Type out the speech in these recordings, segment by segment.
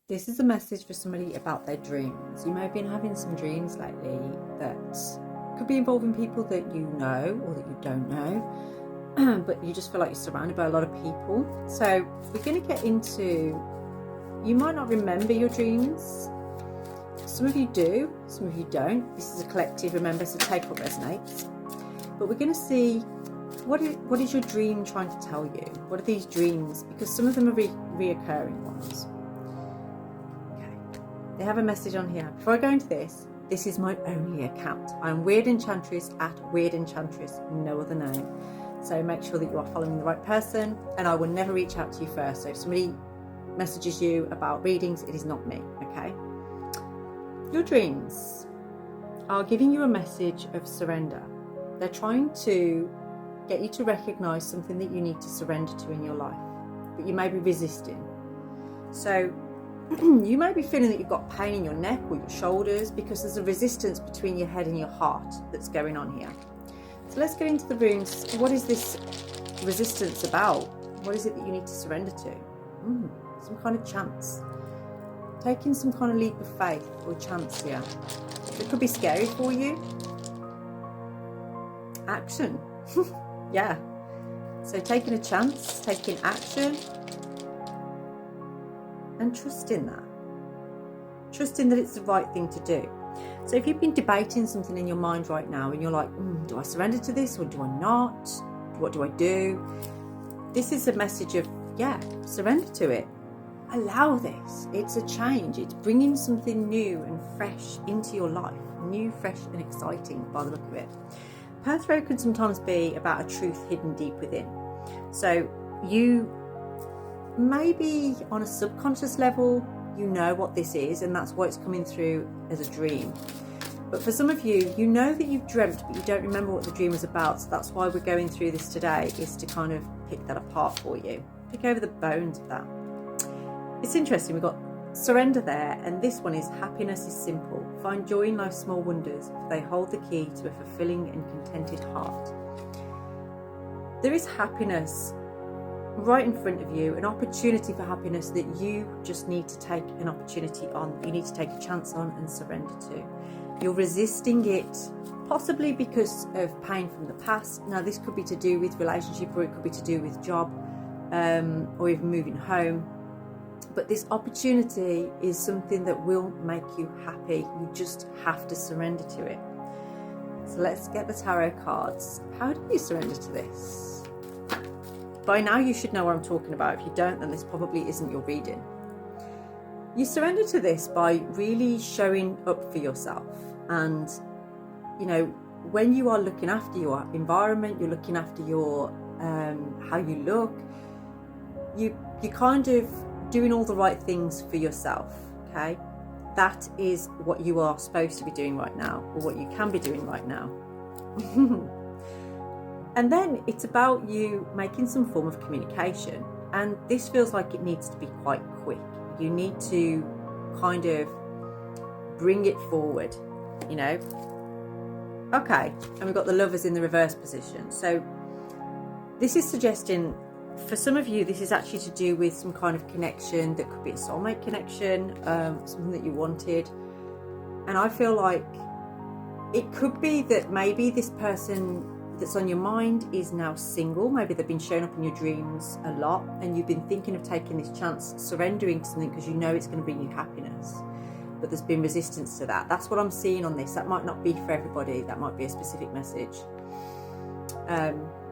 This is a message for somebody about their dreams. You may have been having some dreams lately that could be involving people that you know or that you don't know, but you just feel like you're surrounded by a lot of people. So we're going to get into, you might not remember your dreams. Some of you do, some of you don't. This is a collective, remember, so take what resonates. But we're going to see what is your dream trying to tell you? What are these dreams? Because some of them are reoccurring ones. They have a message on here. Before I go into this, this is my only account. I'm Wyrd Enchantress at Wyrd Enchantress, no other name. So make sure that you are following the right person, and I will never reach out to you first. So if somebody messages you about readings, it is not me, okay? Your dreams are giving you a message of surrender. They're trying to get you to recognize something that you need to surrender to in your life, but you may be resisting. So you may be feeling that you've got pain in your neck or your shoulders because there's a resistance between your head and your heart that's going on here. So let's get into the runes. What is this resistance about? What is it that you need to surrender to? Some kind of chance. Taking some kind of leap of faith or chance here. It could be scary for you. Action. Yeah. So taking a chance, taking action, and trusting that. Trusting that it's the right thing to do. So if you've been debating something in your mind right now and you're like, do I surrender to this or do I not? What do I do? This is a message of, yeah, surrender to it. Allow this. It's a change. It's bringing something new and fresh into your life. New, fresh and exciting by the look of it. Path road can sometimes be about a truth hidden deep within. So you maybe on a subconscious level, you know what this is, and that's why it's coming through as a dream. But for some of you, you know that you've dreamt, but you don't remember what the dream was about. So that's why we're going through this today, is to kind of pick that apart for you. Pick over the bones of that. It's interesting, we've got surrender there, and this one is happiness is simple. Find joy in life's small wonders, for they hold the key to a fulfilling and contented heart. There is happiness right in front of you, an opportunity for happiness that you just need to take an opportunity on. You need to take a chance on and surrender to. You're resisting it, possibly because of pain from the past. Now this could be to do with relationship, or it could be to do with job, or even moving home. But this opportunity is something that will make you happy. You just have to surrender to it. So let's get the tarot cards. How do you surrender to this? By now you should know what I'm talking about. If you don't, then this probably isn't your reading. You surrender to this by really showing up for yourself. And, you know, when you are looking after your environment, you're looking after your, how you look, you're kind of doing all the right things for yourself, okay? That is what you are supposed to be doing right now, or what you can be doing right now. And then it's about you making some form of communication. And this feels like it needs to be quite quick. You need to kind of bring it forward, you know? Okay, and we've got the Lovers in the reverse position. So this is suggesting, for some of you, this is actually to do with some kind of connection that could be a soulmate connection, something that you wanted. And I feel like it could be that maybe this person that's on your mind is now single. Maybe they've been showing up in your dreams a lot, and you've been thinking of taking this chance, surrendering to something because you know it's going to bring you happiness. But there's been resistance to that. That's what I'm seeing on this. That might not be for everybody. That might be a specific message.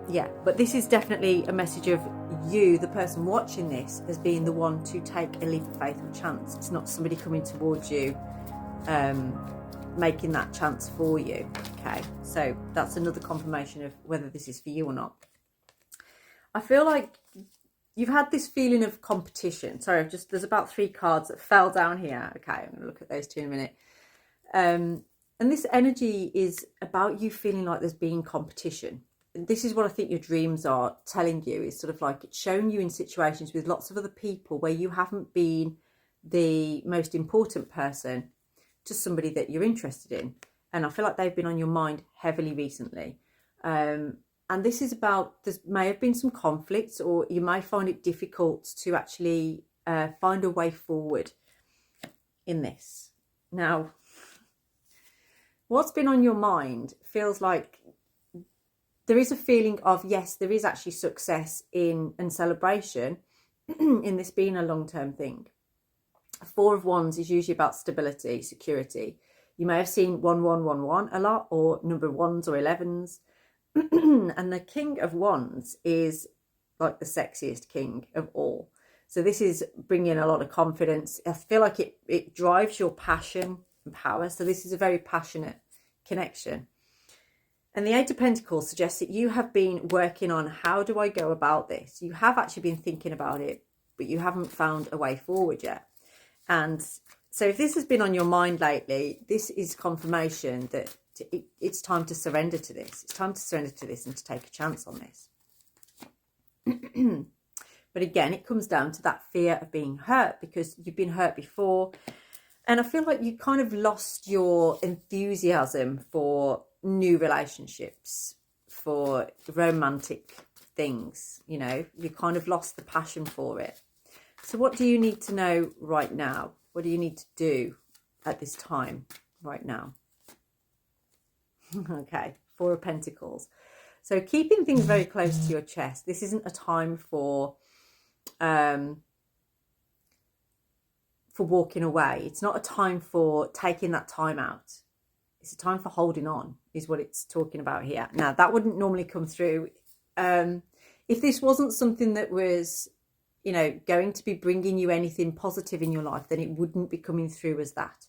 Yeah, but this is definitely a message of you, the person watching this, as being the one to take a leap of faith or chance. It's not somebody coming towards you, making that chance for you. Okay, so that's another confirmation of whether this is for you or not. I feel like you've had this feeling of competition. Sorry, there's about 3 cards that fell down here. Okay, I'm going to look at those 2 in a minute. And this energy is about you feeling like there's been competition. This is what I think your dreams are telling you, is sort of like it's showing you in situations with lots of other people where you haven't been the most important person to somebody that you're interested in. And I feel like they've been on your mind heavily recently. And this is about, there may have been some conflicts, or you may find it difficult to actually find a way forward. in this. Now, what's been on your mind feels like there is a feeling of, yes, there is actually success in and celebration in this being a long-term thing. 4 of Wands is usually about stability, security. You may have seen 1111 a lot, or number 1s or 11s. And the King of Wands is like the sexiest king of all. So this is bringing a lot of confidence. I feel like it drives your passion and power. So this is a very passionate connection. And the 8 of Pentacles suggests that you have been working on, how do I go about this? You have actually been thinking about it, but you haven't found a way forward yet. And so if this has been on your mind lately, this is confirmation that it's time to surrender to this. It's time to surrender to this and to take a chance on this. But again, it comes down to that fear of being hurt, because you've been hurt before. And I feel like you kind of lost your enthusiasm for new relationships, for romantic things. You know, you kind of lost the passion for it. So what do you need to know right now? What do you need to do at this time right now? Okay, 4 of Pentacles. So keeping things very close to your chest. This isn't a time for walking away. It's not a time for taking that time out. It's a time for holding on, is what it's talking about here. Now, that wouldn't normally come through. If this wasn't something that was, you know, going to be bringing you anything positive in your life, then it wouldn't be coming through as that.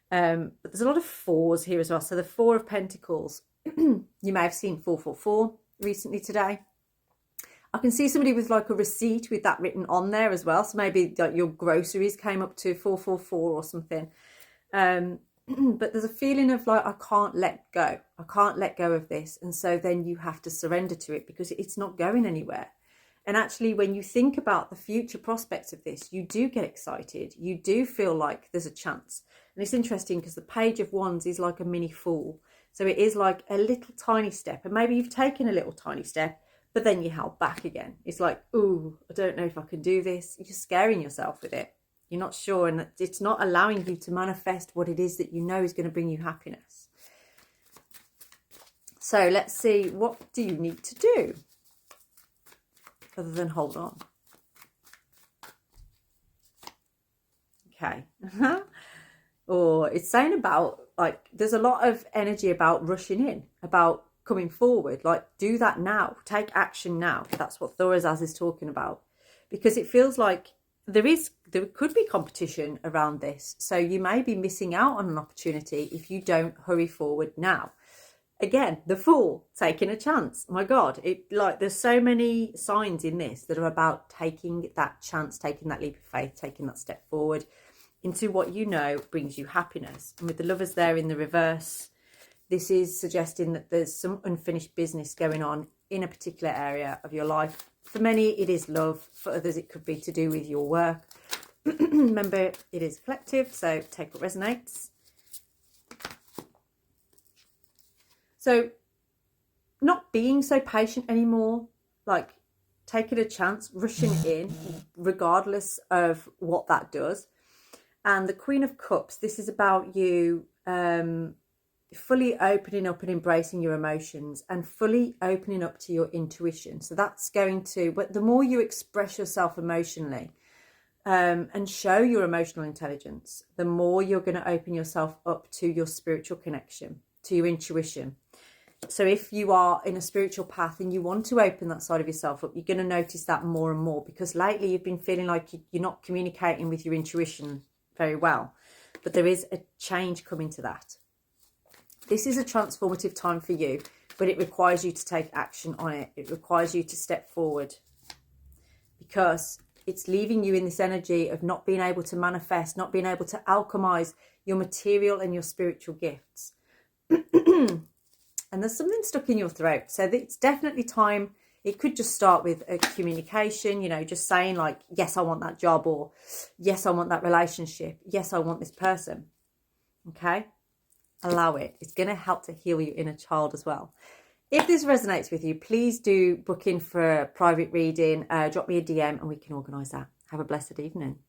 But there's a lot of 4s here as well. So the 4 of Pentacles, you may have seen 444 recently today. I can see somebody with like a receipt with that written on there as well. So maybe like your groceries came up to 444 or something. But there's a feeling of like, I can't let go. I can't let go of this. And so then you have to surrender to it, because it's not going anywhere. And actually, when you think about the future prospects of this, you do get excited. You do feel like there's a chance. And it's interesting because the Page of Wands is like a mini fool. So it is like a little tiny step. And maybe you've taken a little tiny step, but then you held back again. It's like, ooh, I don't know if I can do this. You're scaring yourself with it. You're not sure. And it's not allowing you to manifest what it is that you know is going to bring you happiness. So let's see, what do you need to do other than hold on? Okay. Or it's saying about, like, there's a lot of energy about rushing in, about coming forward. Like, do that now. Take action now. That's what Thorazaz is talking about. Because it feels like there could be competition around this. So you may be missing out on an opportunity if you don't hurry forward now. Again, the Fool, taking a chance. My God, there's so many signs in this that are about taking that chance, taking that leap of faith, taking that step forward into what you know brings you happiness. And with the Lovers there in the reverse, this is suggesting that there's some unfinished business going on in a particular area of your life. For many, it is love. For others, it could be to do with your work. Remember, it is collective, so take what resonates. So not being so patient anymore, like taking a chance, rushing in, regardless of what that does. And the Queen of Cups, this is about you fully opening up and embracing your emotions and fully opening up to your intuition. So that's going to, but the more you express yourself emotionally and show your emotional intelligence, the more you're going to open yourself up to your spiritual connection, to your intuition. So if you are in a spiritual path and you want to open that side of yourself up, you're going to notice that more and more, because lately you've been feeling like you're not communicating with your intuition very well. But there is a change coming to that. This is a transformative time for you, but it requires you to take action on it. It requires you to step forward, because it's leaving you in this energy of not being able to manifest, not being able to alchemize your material and your spiritual gifts. And there's something stuck in your throat. So it's definitely time. It could just start with a communication, you know, just saying like, yes, I want that job, or yes, I want that relationship. Yes, I want this person. Okay. Allow it. It's going to help to heal your inner child as well. If this resonates with you, please do book in for a private reading. Drop me a DM and we can organise that. Have a blessed evening.